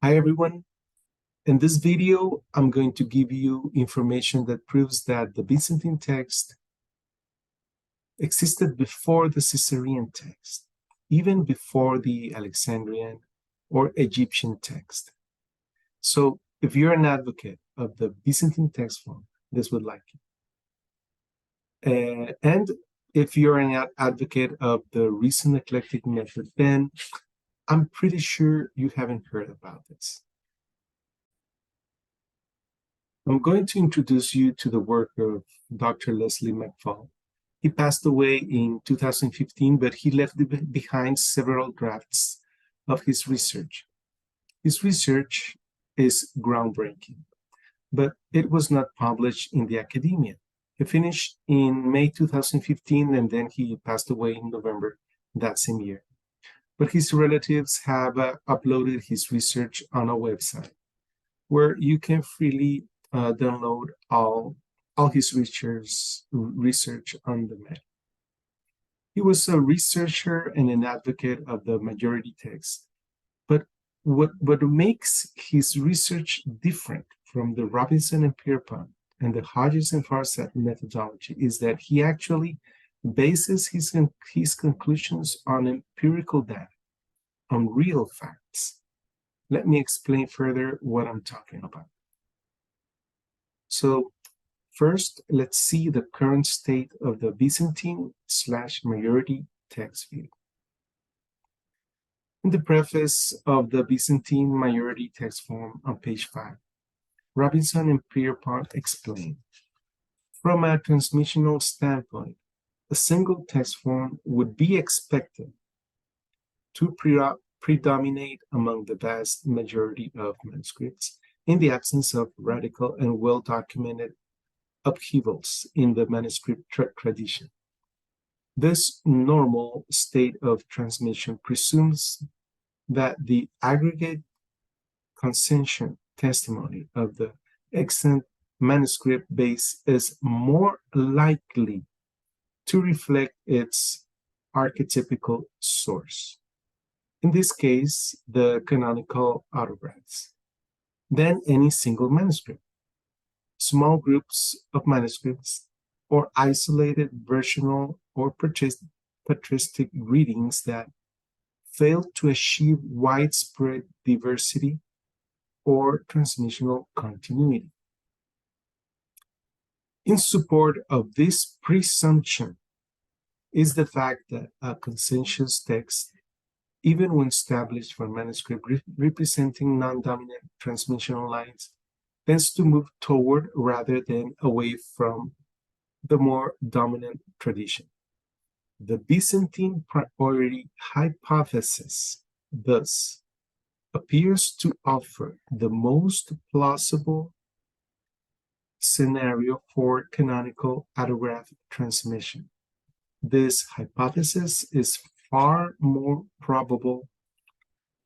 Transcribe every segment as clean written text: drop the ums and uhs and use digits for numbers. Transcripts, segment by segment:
Hi everyone. In this video, I'm going to give you information that proves that the Byzantine text existed before the Caesarean text, even before the Alexandrian or Egyptian text. So if you're an advocate of the Byzantine text form, this would like you. And if you're an advocate of the recent eclectic method, then I'm pretty sure you haven't heard about this. I'm going to introduce you to the work of Dr. Leslie McFall. He passed away in 2015, but he left behind several drafts of his research. His research is groundbreaking, but it was not published in the academia. He finished in May 2015, and then he passed away in November that same year. But his relatives have uploaded his research on a website where you can freely download all his research on demand. He was a researcher and an advocate of the majority text. But what makes his research different from the Robinson and Pierpont and the Hodges and Farstad methodology is that he actually bases his conclusions on empirical data, on real facts. Let me explain further what I'm talking about. So first, let's see the current state of the Byzantine/majority text view. In the preface of the Byzantine majority text form on page 5, Robinson and Pierpont explain, from a transmissional standpoint, a single text form would be expected to predominate among the vast majority of manuscripts in the absence of radical and well-documented upheavals in the manuscript tradition. This normal state of transmission presumes that the aggregate consensus testimony of the extant manuscript base is more likely to reflect its archetypical source, in this case, the canonical autographs, than any single manuscript. Small groups of manuscripts or isolated versional or patristic readings that fail to achieve widespread diversity or transmissional continuity. In support of this presumption is the fact that a consensus text, even when established for manuscript representing non-dominant transmissional lines, tends to move toward rather than away from the more dominant tradition. The Byzantine priority hypothesis, thus, appears to offer the most plausible scenario for canonical autograph transmission. This hypothesis is far more probable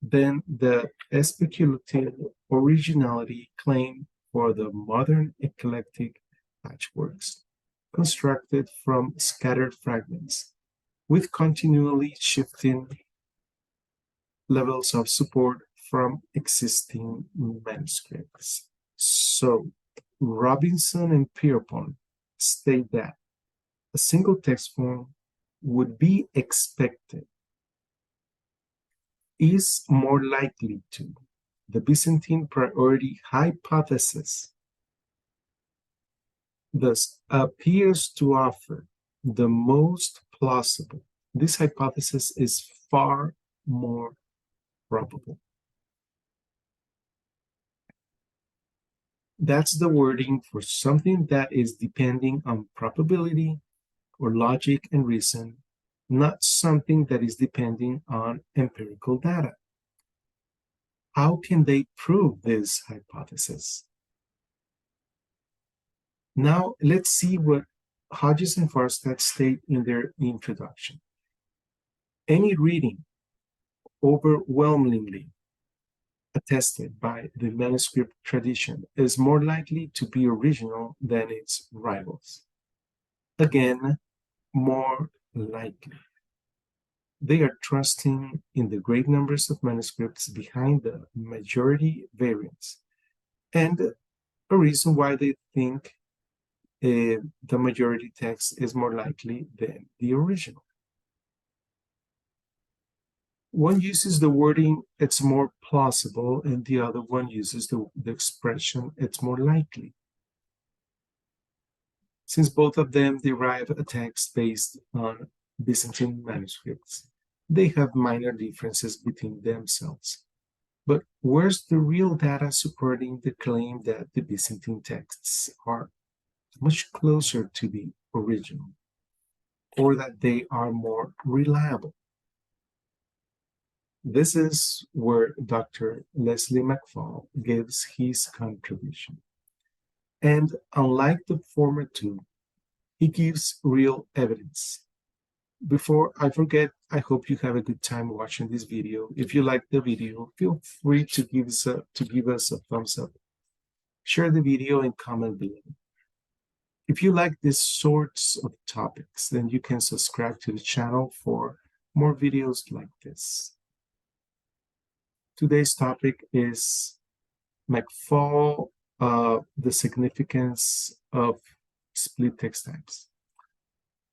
than the speculative originality claim for the modern eclectic patchworks, constructed from scattered fragments, with continually shifting levels of support from existing manuscripts. So, Robinson and Pierpont state that a single text form would be expected, is more likely to. The Byzantine priority hypothesis thus appears to offer the most plausible. This hypothesis is far more probable. That's the wording for something that is depending on probability or logic and reason, not something that is depending on empirical data. How can they prove this hypothesis? Now, let's see what Hodges and Farstad state in their introduction. Any reading overwhelmingly attested by the manuscript tradition is more likely to be original than its rivals. Again, more likely. They are trusting in the great numbers of manuscripts behind the majority variants, and a reason why they think the majority text is more likely than the original. One uses the wording, it's more plausible, and the other one uses the expression, it's more likely. Since both of them derive a text based on Byzantine manuscripts, they have minor differences between themselves. But where's the real data supporting the claim that the Byzantine texts are much closer to the original, or that they are more reliable? This is where Dr. Leslie McFall gives his contribution. And unlike the former two, he gives real evidence. Before I forget, I hope you have a good time watching this video. If you like the video, feel free to give us a thumbs up. Share the video and comment below. If you like these sorts of topics, then you can subscribe to the channel for more videos like this. Today's topic is McFall, the significance of split text types.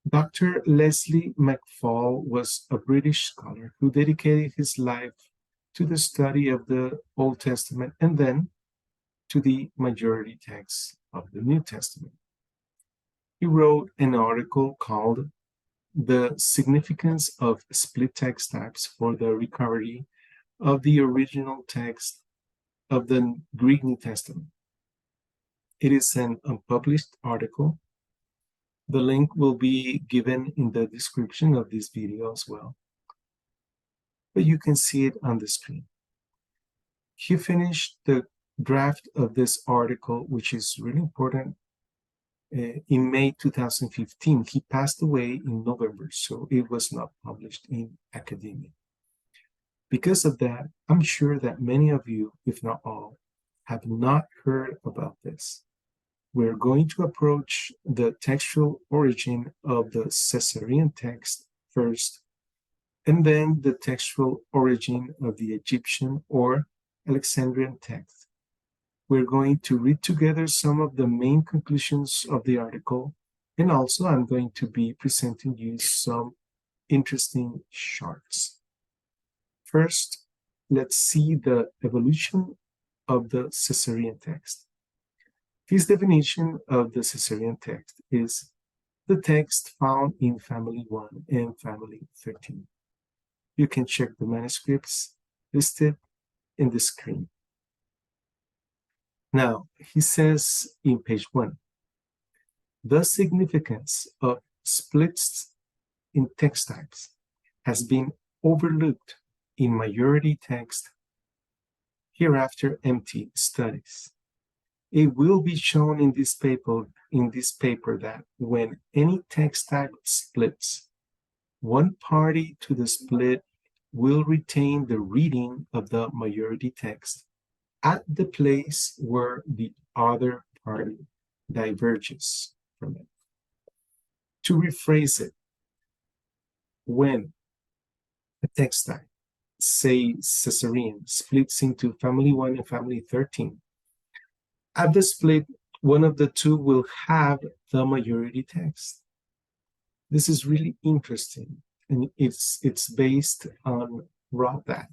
Dr. Leslie McFall was a British scholar who dedicated his life to the study of the Old Testament and then to the majority text of the New Testament. He wrote an article called "The Significance of Split Text Types for the Recovery of the Original Text of the Greek New Testament." It is an unpublished article. The link will be given in the description of this video as well, but you can see it on the screen. He finished the draft of this article, which is really important, in May 2015. He passed away in November, so it was not published in academia. Because of that, I'm sure that many of you, if not all, have not heard about this. We're going to approach the textual origin of the Caesarean text first, and then the textual origin of the Egyptian or Alexandrian text. We're going to read together some of the main conclusions of the article, and also I'm going to be presenting you some interesting charts. First, let's see the evolution of the Caesarean text. His definition of the Caesarean text is the text found in Family 1 and Family 13. You can check the manuscripts listed in the screen. Now, he says in page 1, the significance of splits in text types has been overlooked in majority text, hereafter empty studies. It will be shown in this paper that when any text type splits, one party to the split will retain the reading of the majority text at the place where the other party diverges from it. To rephrase it, when a text type, say Caesarean, splits into Family 1 and Family 13, at the split, one of the two will have the majority text. This is really interesting, and it's based on raw data.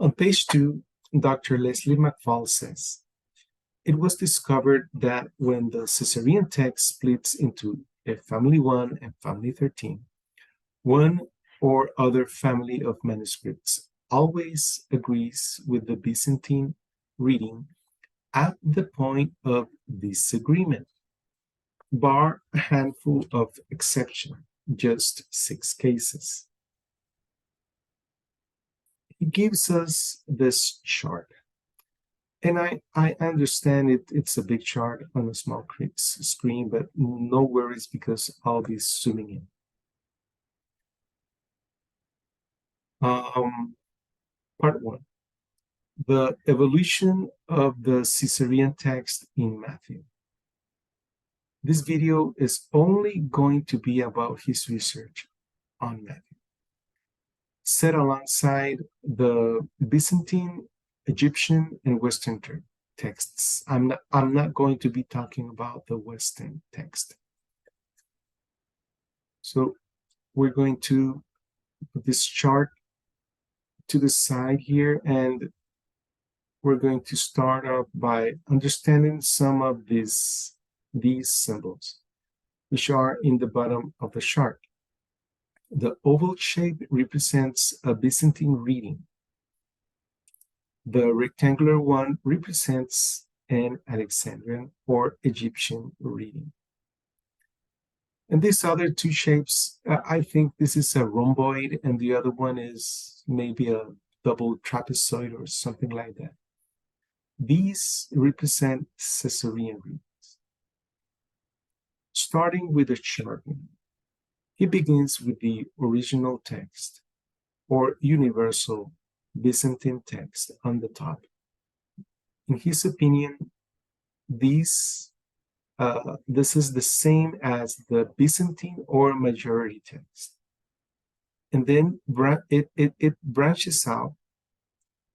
On page 2, Dr. Leslie McFall says, it was discovered that when the Caesarean text splits into a Family 1 and Family 13, one or other family of manuscripts always agrees with the Byzantine reading at the point of disagreement, bar a handful of exceptions, just 6 cases. He gives us this chart, and I understand it's a big chart on a small screen, but no worries because I'll be zooming in. Part 1, the evolution of the Caesarean text in Matthew. This video is only going to be about his research on Matthew, set alongside the Byzantine, Egyptian, and Western texts. I'm not going to be talking about the Western text. So we're going to put this chart to the side here, and we're going to start off by understanding some of these symbols, which are in the bottom of the chart. The oval shape represents a Byzantine reading. The rectangular one represents an Alexandrian or Egyptian reading. And these other two shapes, I think this is a rhomboid and the other one is maybe a double trapezoid or something like that. These represent Caesarean readings. Starting with the chart, he begins with the original text or universal Byzantine text on the top. In his opinion, this is the same as the Byzantine or majority text. And then it branches out.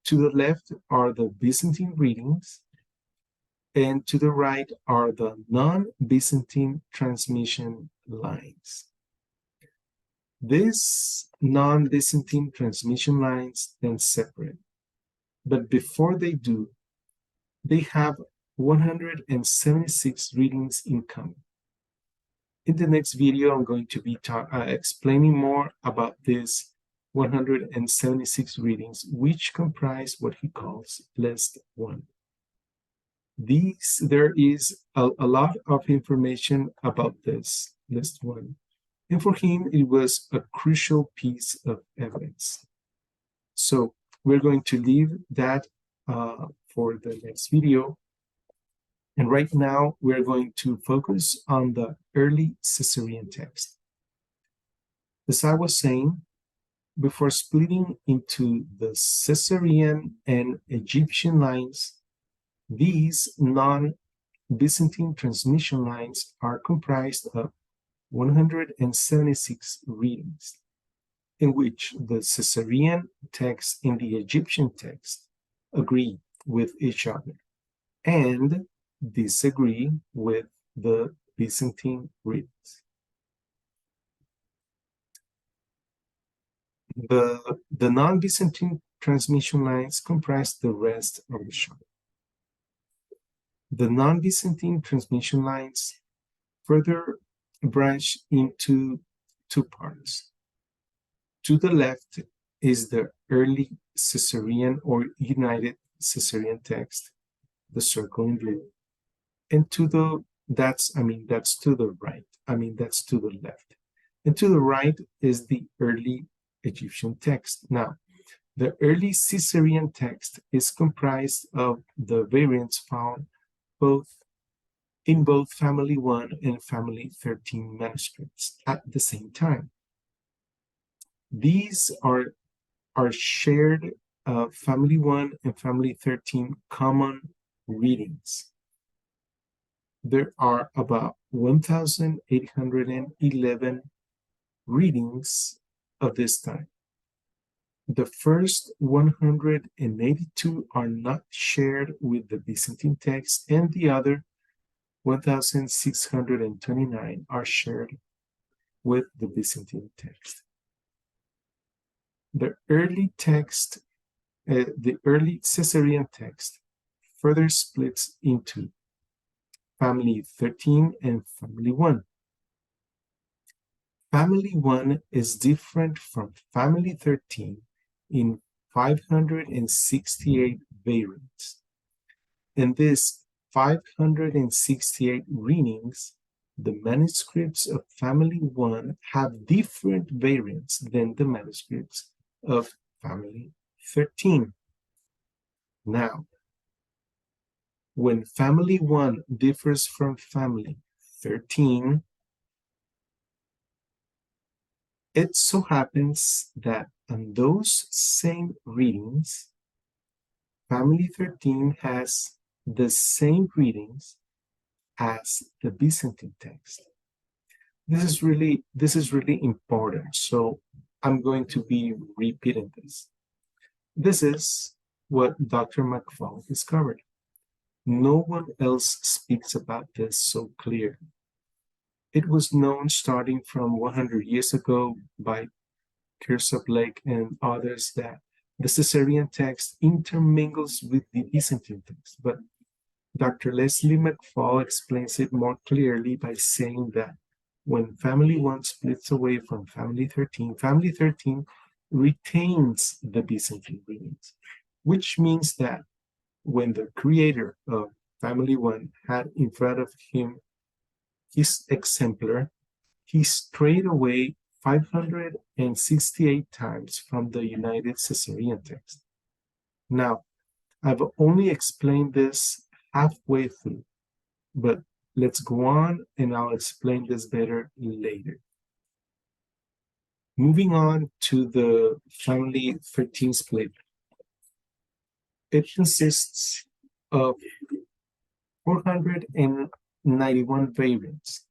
To the left are the Byzantine readings, and to the right are the non-Byzantine transmission lines. These non-Byzantine transmission lines then separate, but before they do, they have 176 readings in common. In the next video, I'm going to be explaining more about these 176 readings, which comprise what he calls list 1. There is a lot of information about this list 1. And for him, it was a crucial piece of evidence. So we're going to leave that for the next video. And right now, we're going to focus on the early Caesarean text. As I was saying, before splitting into the Caesarean and Egyptian lines, these non-Byzantine transmission lines are comprised of 176 readings, in which the Caesarean text and the Egyptian text agree with each other and disagree with the Byzantine readings. The non-Byzantine transmission lines comprise the rest of the chart. The non-Byzantine transmission lines further branch into two parts. To the left is the early Caesarean or United Caesarean text, the circle in blue, and that's to the right. That's to the left. And to the right is the early Egyptian text. Now, the early Caesarean text is comprised of the variants found in both Family 1 and Family 13 manuscripts at the same time. These are shared Family 1 and Family 13 common readings. There are about 1,811 readings of this time. The first 182 are not shared with the Byzantine text, and the other 1,629 are shared with the Byzantine text. The early Caesarean text further splits into Family 13 and Family 1. Family 1 is different from Family 13 in 568 variants. In these 568 readings, the manuscripts of Family 1 have different variants than the manuscripts of Family 13. Now, when Family 1 differs from Family 13, it so happens that on those same readings, Family 13 has the same readings as the Byzantine text. This is really important, so I'm going to be repeating this. This is what Dr. McFall discovered. No one else speaks about this so clearly. It was known starting from 100 years ago by Split and others that the Caesarean text intermingles with the Byzantine text, but Dr. Leslie McFall explains it more clearly by saying that when family 1 splits away from family 13 retains the Byzantine readings, which means that when the creator of family 1 had in front of him his exemplar, he strayed away 568 times from the United Caesarean text. Now, I've only explained this halfway through, but let's go on and I'll explain this better later. Moving on to the family 13 split. It consists of 491 variants.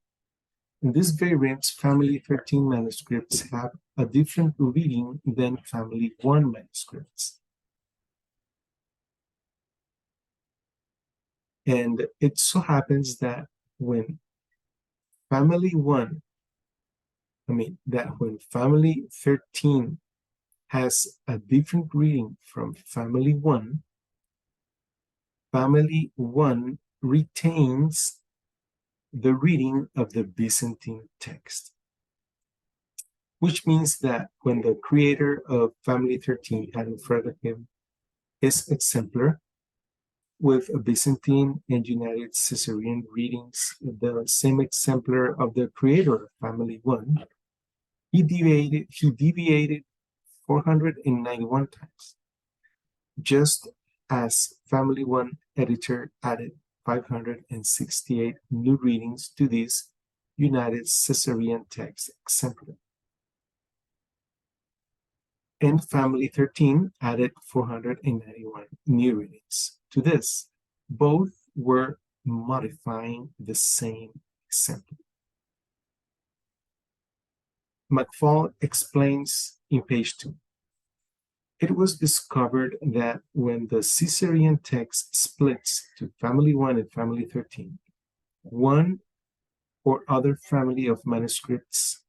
In these variants, family 13 manuscripts have a different reading than family 1 manuscripts. And it so happens that when family 13 has a different reading from family 1, family 1 retains the reading of the Byzantine text, which means that when the creator of family 13 had in front of him his exemplar with a Byzantine and United Caesarean readings, the same exemplar of the creator of family 1, he deviated 491 times, just as family 1 editor added 568 new readings to this United Caesarean text exemplar. And family 13 added 491 new readings to this. Both were modifying the same exemplar. McFall explains in page 2. It was discovered that when the Caesarean text splits to family 1 and family 13, one or other family of manuscripts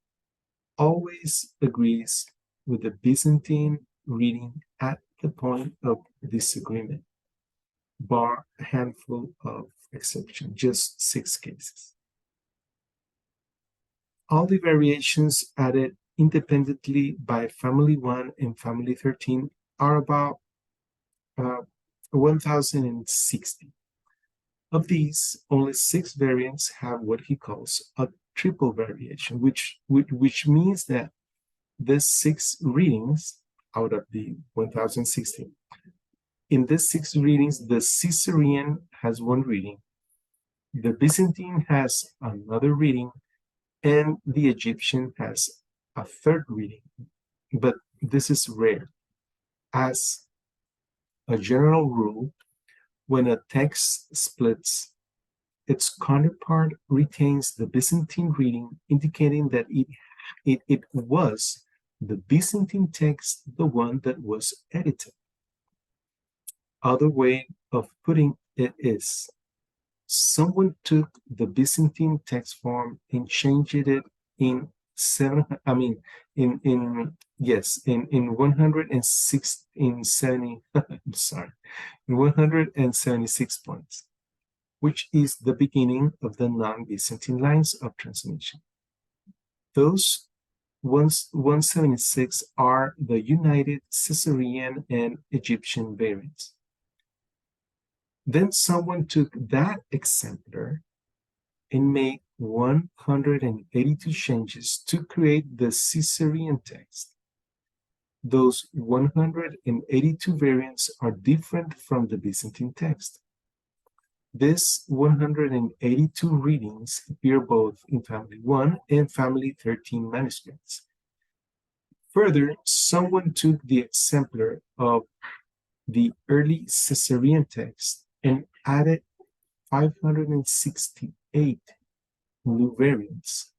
always agrees with the Byzantine reading at the point of disagreement, bar a handful of exceptions, just 6 cases. All the variations added independently by family 1 and family 13 are about 1,060. Of these, only 6 variants have what he calls a triple variation, which means that the 6 readings out of the 1,060, in these 6 readings, the Caesarean has 1 reading, the Byzantine has another reading, and the Egyptian has a 3rd reading. But this is rare. As a general rule, when a text splits, its counterpart retains the Byzantine reading, indicating that it was the Byzantine text, the one that was edited. Other way of putting it is, someone took the Byzantine text form and changed it in 176 points, which is the beginning of the non-Byzantine lines of transmission. Those 176 are the United Caesarean and Egyptian variants. Then someone took that exemplar and made 182 changes to create the Caesarean text. Those 182 variants are different from the Byzantine text. These 182 readings appear both in family 1 and family 13 manuscripts. Further, someone took the exemplar of the early Caesarean text and added 568 8 new variants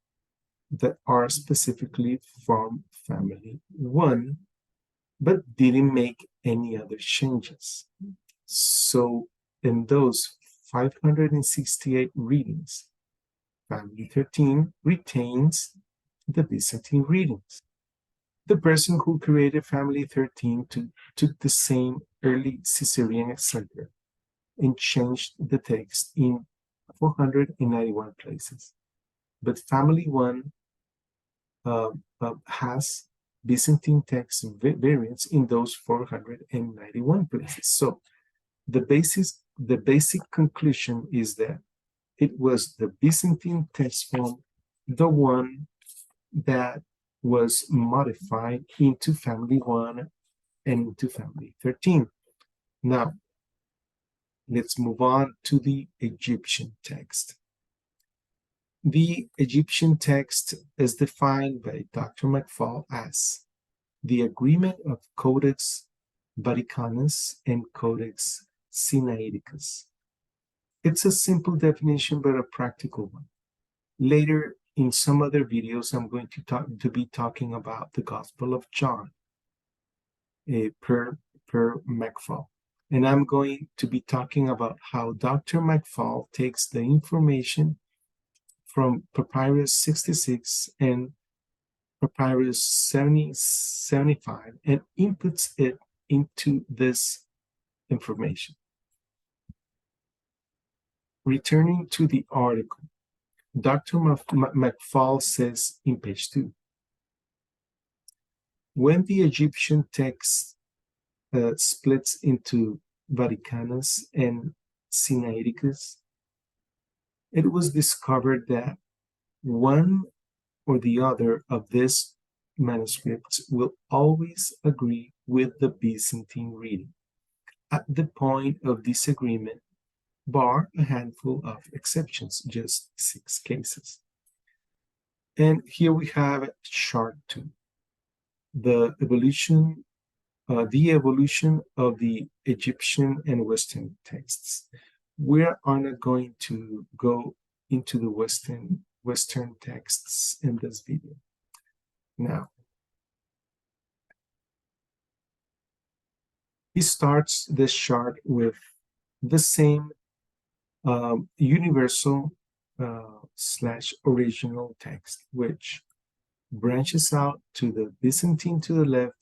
that are specifically from family 1, but didn't make any other changes. So in those 568 readings, family 13 retains the Byzantine readings. The person who created family 13 took the same early Caesarean exemplar and changed the text in 491 places. But family 1 has Byzantine text variants in those 491 places. So the basic conclusion is that it was the Byzantine text form, the one that was modified into family 1 and into family 13. Now, let's move on to the Egyptian text. The Egyptian text is defined by Dr. McFall as the agreement of Codex Vaticanus and Codex Sinaiticus. It's a simple definition, but a practical one. Later, in some other videos, I'm going to be talking about the Gospel of John per McFall. And I'm going to be talking about how Dr. McFall takes the information from Papyrus 66 and Papyrus 75 and inputs it into this information. Returning to the article, Dr. McFall says in page 2, when the Egyptian text splits into Vaticanus and Sinaiticus, it was discovered that one or the other of these manuscripts will always agree with the Byzantine reading at the point of disagreement, bar a handful of exceptions, just 6 cases. And here we have chart 2, the evolution of the Egyptian and Western texts. We are not going to go into the Western texts in this video. Now, he starts this chart with the same universal / original text, which branches out to the Byzantine to the left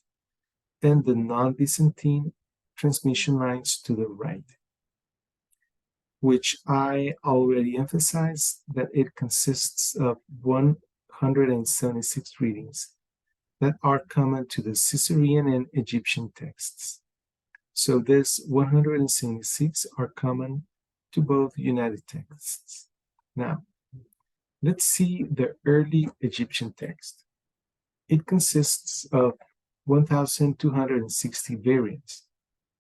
and the non-Byzantine transmission lines to the right, which I already emphasized that it consists of 176 readings that are common to the Caesarean and Egyptian texts. So this 176 are common to both United texts. Now, let's see the early Egyptian text. It consists of 1,260 variants,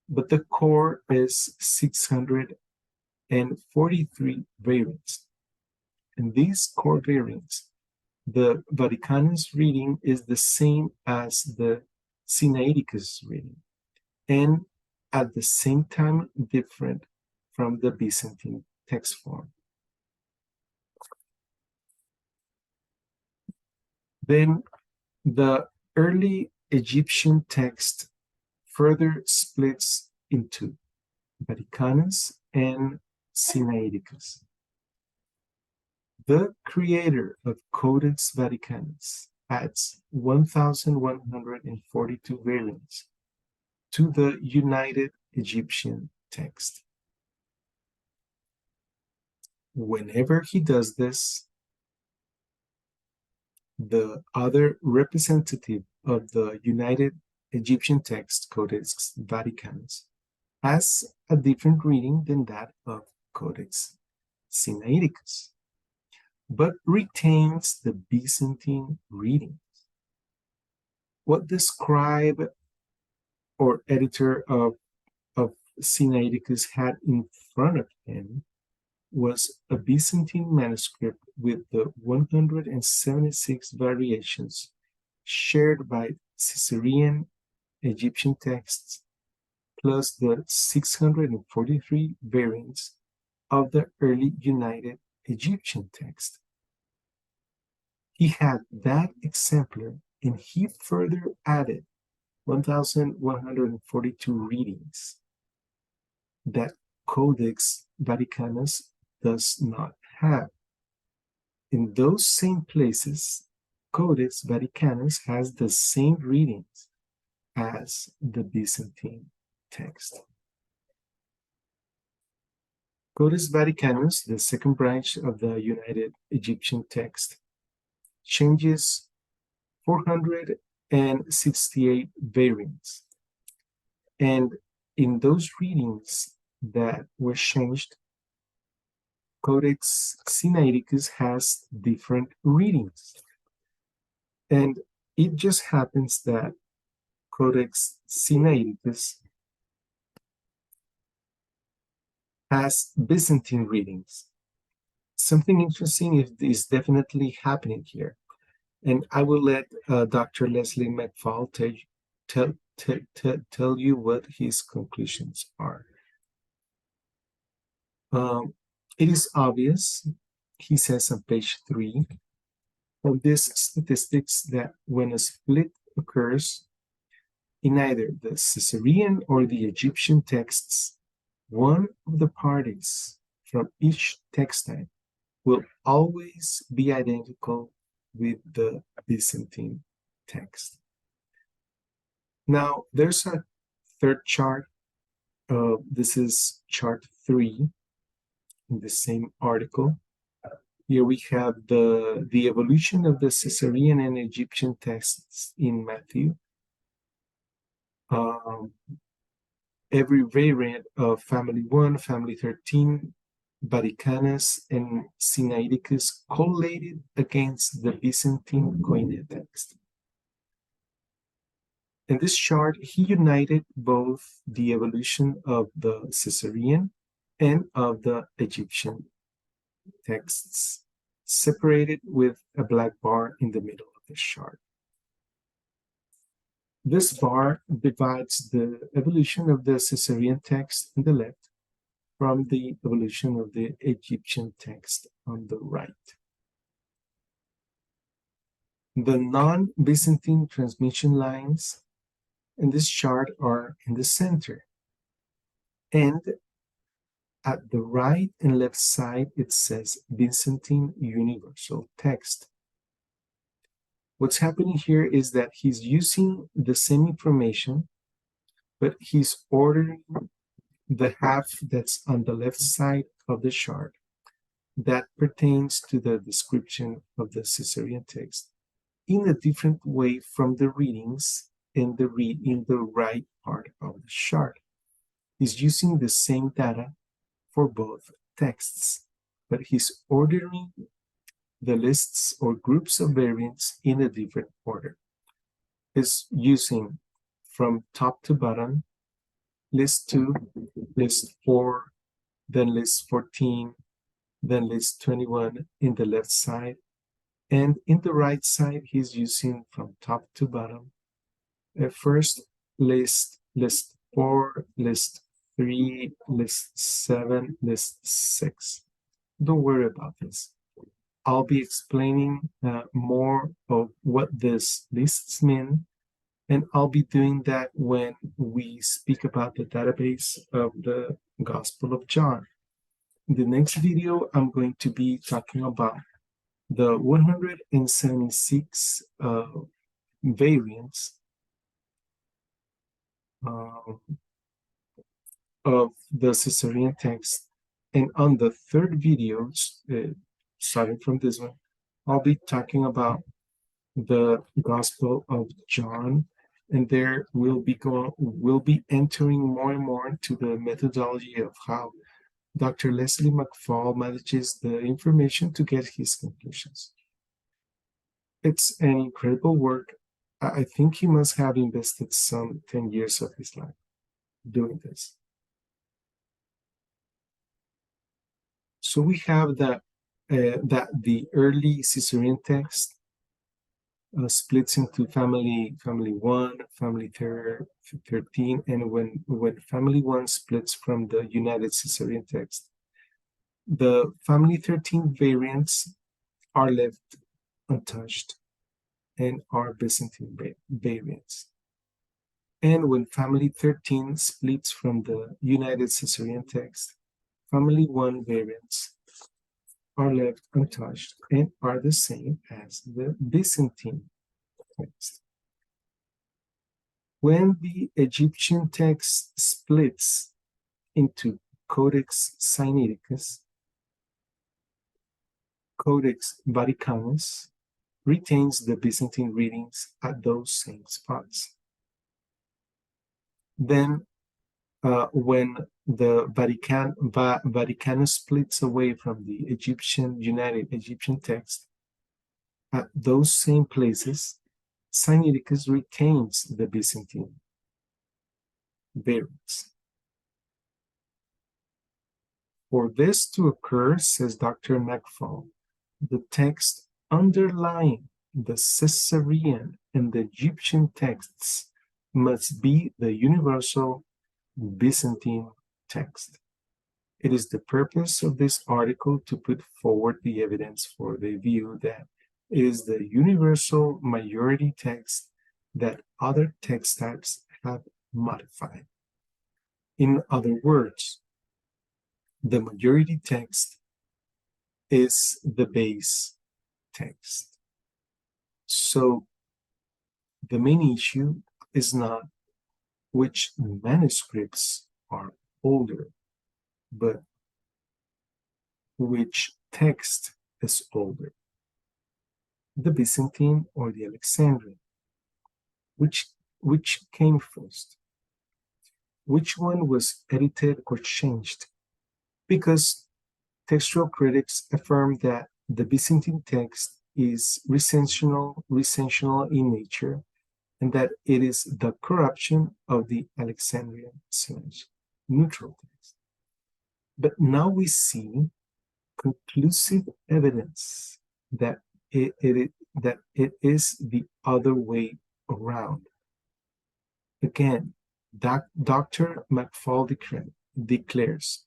but the core is 643 variants. And these core variants, the Vaticanus reading is the same as the Sinaiticus reading, and at the same time different from the Byzantine text form. Then the early Egyptian text further splits into Vaticanus and Sinaiticus. The creator of Codex Vaticanus adds 1,142 variants to the United Egyptian text. Whenever he does this, the other representative of the United Egyptian text, Codex Vaticanus, has a different reading than that of Codex Sinaiticus, but retains the Byzantine readings. What the scribe or editor of Sinaiticus had in front of him was a Byzantine manuscript with the 176 variations shared by Caesarean Egyptian texts, plus the 643 variants of the early United Egyptian text. He had that exemplar, and he further added 1,142 readings that Codex Vaticanus does not have. In those same places, Codex Vaticanus has the same readings as the Byzantine text. Codex Vaticanus, the second branch of the United Egyptian Text, changes 468 variants. And in those readings that were changed, Codex Sinaiticus has different readings. And it just happens that Codex Sinaiticus has Byzantine readings. Something interesting is definitely happening here. And I will let Dr. Leslie McFall tell you what his conclusions are. It is obvious, he says on page 3, of these statistics that when a split occurs in either the Caesarean or the Egyptian texts, one of the parties from each text type will always be identical with the Byzantine text. Now, there's a third chart. This is chart 3 in the same article. Here we have the evolution of the Caesarean and Egyptian texts in Matthew. Every variant of family 1, family 13, Vaticanus, and Sinaiticus collated against the Byzantine Koine text. In this chart, he united both the evolution of the Caesarean and of the Egyptian texts, separated with a black bar in the middle of the chart. This bar divides the evolution of the Caesarean text on the left from the evolution of the Egyptian text on the right. The non-Byzantine transmission lines in this chart are in the center. And at the right and left side, it says Byzantine Universal Text. What's happening here is that he's using the same information, but he's ordering the half that's on the left side of the chart that pertains to the description of the Caesarean text in a different way from the readings in the right part of the chart. He's using the same data for both texts, but he's ordering the lists or groups of variants in a different order. He's using from top to bottom, list 2, list 4, then list 14, then list 21 in the left side, and in the right side, he's using from top to bottom, first list 4, list 3, list 7, list 6. Don't worry about this. I'll be explaining more of what these lists mean, and I'll be doing that when we speak about the database of the Gospel of John. In the next video, I'm going to be talking about the 176 variants of the Caesarean text. And on the third video, starting from this one, I'll be talking about the Gospel of John, and there we'll be entering more and more into the methodology of how Dr. Leslie McFall manages the information to get his conclusions. It's an incredible work. I think he must have invested some 10 years of his life doing this. So we have that the early Caesarean text splits into family 1, family 13, and when family 1 splits from the United Caesarean text, The family 13 variants are left untouched and are Byzantine variants. And when family 13 splits from the United Caesarean text, family 1 variants are left untouched and are the same as the Byzantine text. When the Egyptian text splits into Codex Sinaiticus, Codex Vaticanus retains the Byzantine readings at those same spots. Then, when the Vaticanus splits away from the United Egyptian text, at those same places, Sinaiticus retains the Byzantine variants. For this to occur, says Dr. McFall, the text underlying the Caesarean and the Egyptian texts must be the universal Byzantine text. It is the purpose of this article to put forward the evidence for the view that it is the universal majority text that other text types have modified. In other words, the majority text is the base text. So the main issue is not which manuscripts are older, but which text is older, the Byzantine or the Alexandrine. Which came first? Which one was edited or changed? Because textual critics affirm that the Byzantine text is recensional in nature, and that it is the corruption of the Alexandrian / neutral text. But now we see conclusive evidence that it is the other way around. Again, Dr. McFall declares,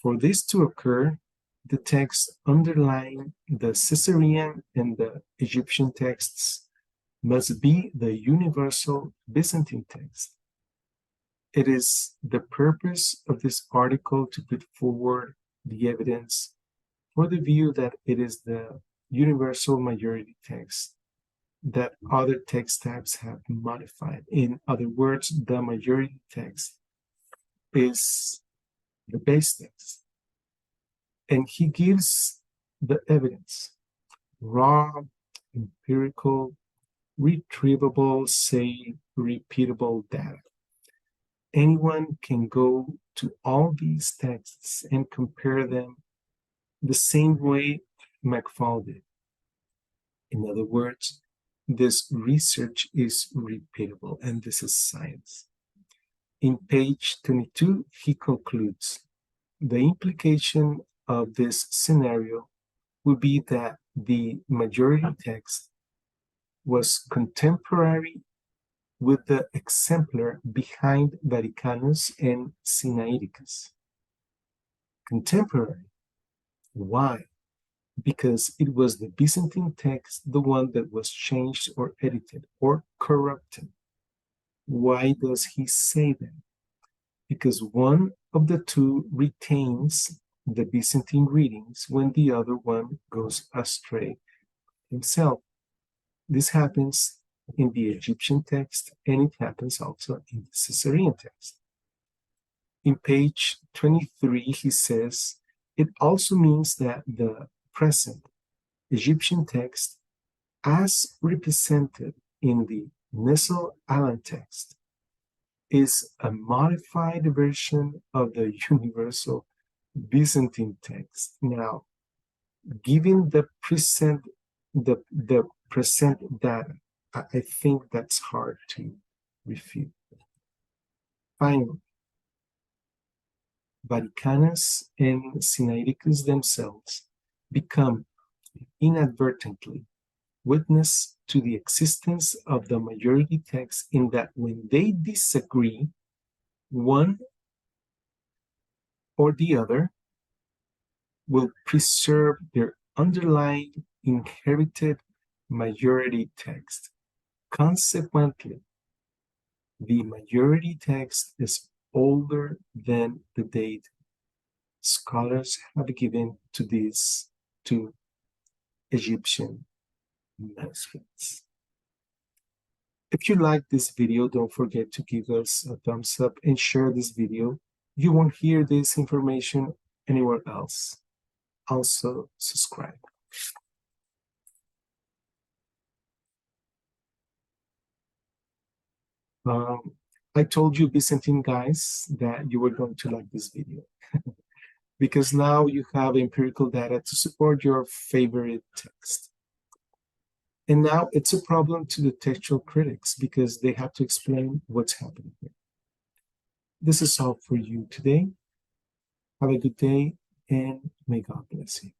for this to occur, the text underlying the Caesarean and the Egyptian texts must be the universal Byzantine text. It is the purpose of this article to put forward the evidence for the view that it is the universal majority text that other text types have modified. In other words, the majority text is the base text. And he gives the evidence, raw, empirical, retrievable, say, repeatable data. Anyone can go to all these texts and compare them the same way McFall did. In other words, this research is repeatable, and this is science. In page 22, he concludes, the implication of this scenario would be that the majority text was contemporary with the exemplar behind Vaticanus and Sinaiticus. Contemporary. Why? Because it was the Byzantine text, the one that was changed or edited or corrupted. Why does he say that? Because one of the two retains the Byzantine readings when the other one goes astray himself. This happens in the Egyptian text, and it happens also in the Caesarean text. In page 23, he says, it also means that the present Egyptian text, as represented in the Nestle-Aland text, is a modified version of the universal Byzantine text. Now, given the present data, I think that's hard to refute. Finally, Vaticanus and Sinaiticus themselves become inadvertently witness to the existence of the majority text, in that when they disagree, one or the other, will preserve their underlying inherited majority text. Consequently, the majority text is older than the date scholars have given to these two Egyptian manuscripts. If you like this video, don't forget to give us a thumbs up and share this video. You won't hear this information anywhere else. Also, subscribe. I told you, Byzantine guys, that you were going to like this video because now you have empirical data to support your favorite text. And now it's a problem to the textual critics because they have to explain what's happening here. This is all for you today. Have a good day and may God bless you.